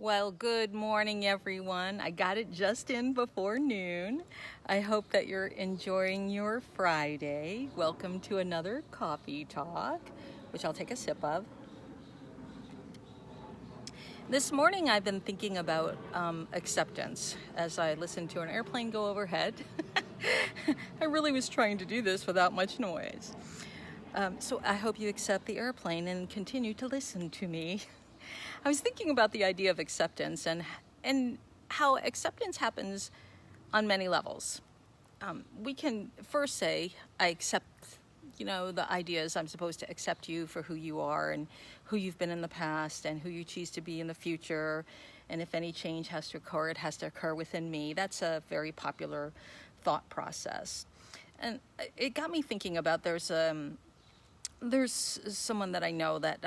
Well, good morning, everyone. I got it just in before noon. I hope that you're enjoying your Friday. Welcome to another coffee talk, which I'll take a sip of. This morning, I've been thinking about acceptance as I listened to an airplane go overhead. I really was trying to do this without much noise. So I hope you accept the airplane and continue to listen to me. I was thinking about the idea of acceptance and how acceptance happens on many levels. We can first say, I accept, the idea is I'm supposed to accept you for who you are and who you've been in the past and who you choose to be in the future. And if any change has to occur, it has to occur within me. That's a very popular thought process. And it got me thinking about there's someone that I know that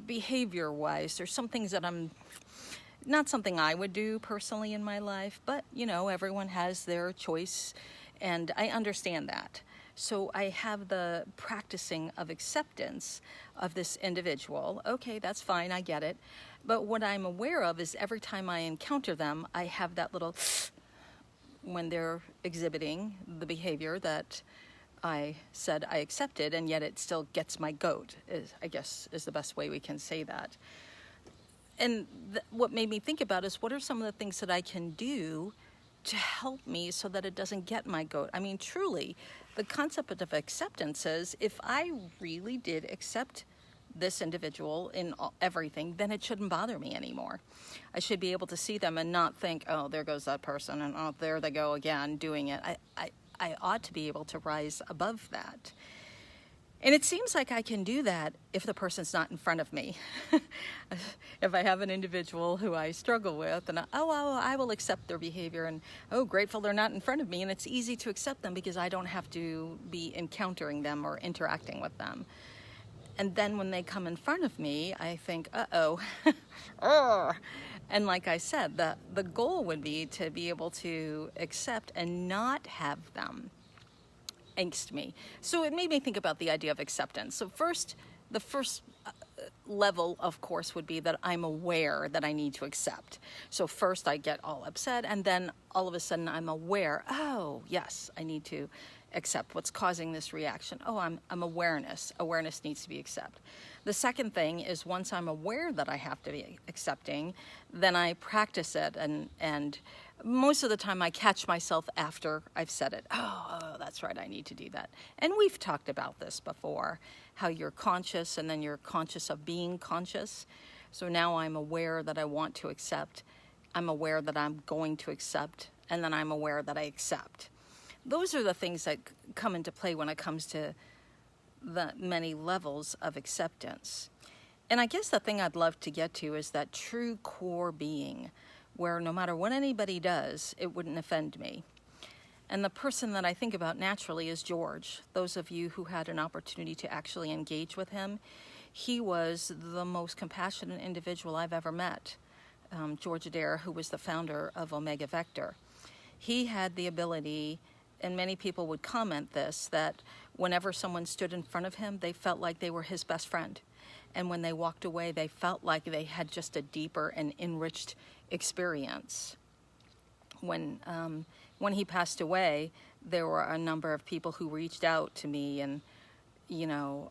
behavior-wise, there's some things that I'm not something I would do personally in my life, but everyone has their choice, and I understand that. So I have the practicing of acceptance of this individual. Okay, that's fine, I get it. But what I'm aware of is every time I encounter them, I have that little when they're exhibiting the behavior that I said I accepted, and yet it still gets my goat, I guess is the best way we can say that. And what made me think about is what are some of the things that I can do to help me so that it doesn't get my goat? I mean, truly, the concept of acceptance is if I really did accept this individual in everything, then it shouldn't bother me anymore. I should be able to see them and not think, oh, there goes that person, and oh, there they go again doing it. I ought to be able to rise above that. And it seems like I can do that if the person's not in front of me. If I have an individual who I struggle with, and I will accept their behavior, and grateful they're not in front of me, and it's easy to accept them because I don't have to be encountering them or interacting with them. And then when they come in front of me, I think, And like I said, the goal would be to be able to accept and not have them angst me. So it made me think about the idea of acceptance. So the first level, of course, would be that I'm aware that I need to accept. So first I get all upset, and then all of a sudden I'm aware, oh, yes, I need to accept what's causing this reaction. Oh, I'm awareness. Awareness needs to be accepted. The second thing is once I'm aware that I have to be accepting, then I practice it, and most of the time I catch myself after I've said it. Oh, that's right, I need to do that. And we've talked about this before, how you're conscious and then you're conscious of being conscious. So now I'm aware that I want to accept. I'm aware that I'm going to accept, and then I'm aware that I accept. Those are the things that come into play when it comes to the many levels of acceptance. And I guess the thing I'd love to get to is that true core being, where no matter what anybody does, it wouldn't offend me. And the person that I think about naturally is George. Those of you who had an opportunity to actually engage with him, he was the most compassionate individual I've ever met. George Adair, who was the founder of Omega Vector. He had the ability, and many people would comment this, that whenever someone stood in front of him, they felt like they were his best friend. And when they walked away, they felt like they had just a deeper and enriched experience. When he passed away, there were a number of people who reached out to me and,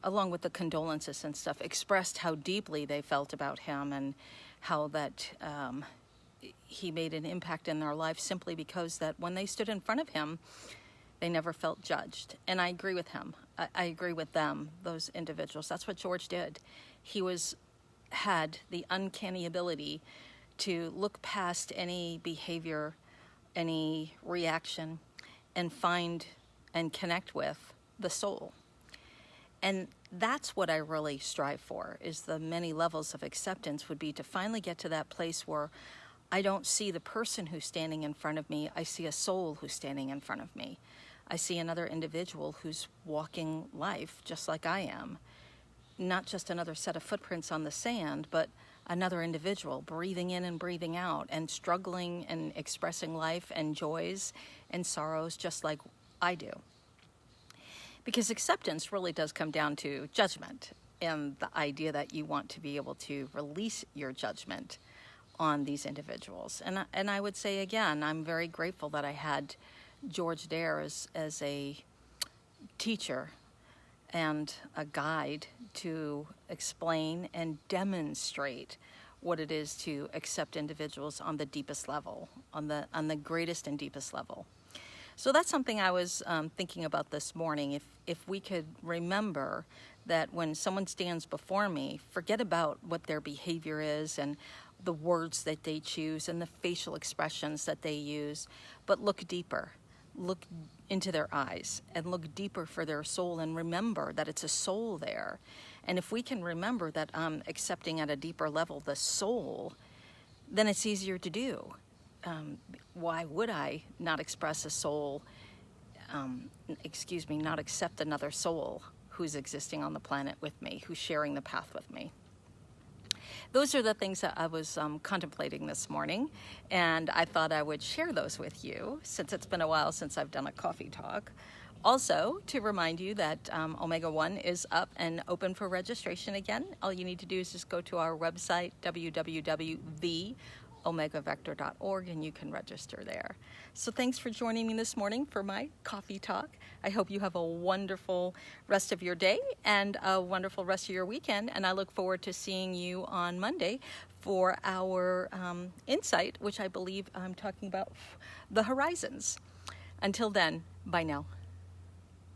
along with the condolences and stuff, expressed how deeply they felt about him and how that he made an impact in their life simply because that when they stood in front of him, they never felt judged. And I agree with him. I agree with them, those individuals. That's what George did. He had the uncanny ability to look past any behavior, any reaction, and find and connect with the soul. And that's what I really strive for, is the many levels of acceptance would be to finally get to that place where I don't see the person who's standing in front of me. I see a soul who's standing in front of me. I see another individual who's walking life just like I am. Not just another set of footprints on the sand, but another individual breathing in and breathing out and struggling and expressing life and joys and sorrows just like I do. Because acceptance really does come down to judgment and the idea that you want to be able to release your judgment on these individuals. And I would say again, I'm very grateful that I had George Dare as a teacher and a guide to explain and demonstrate what it is to accept individuals on the deepest level, on the greatest and deepest level. So that's something I was thinking about this morning. If we could remember that when someone stands before me, forget about what their behavior is and the words that they choose and the facial expressions that they use, but look deeper. Look into their eyes and look deeper for their soul, and remember that it's a soul there. And if we can remember that I'm accepting at a deeper level the soul, then it's easier to do. Why would I not express a soul, not accept another soul who's existing on the planet with me, who's sharing the path with me? Those are the things that I was contemplating this morning, and I thought I would share those with you since it's been a while since I've done a coffee talk. Also, to remind you that Omega One is up and open for registration again. All you need to do is just go to our website, www.theomegavector.org, and you can register there. So thanks for joining me this morning for my coffee talk. I hope you have a wonderful rest of your day and a wonderful rest of your weekend, and I look forward to seeing you on Monday for our insight, which I believe I'm talking about the horizons. Until then, bye now.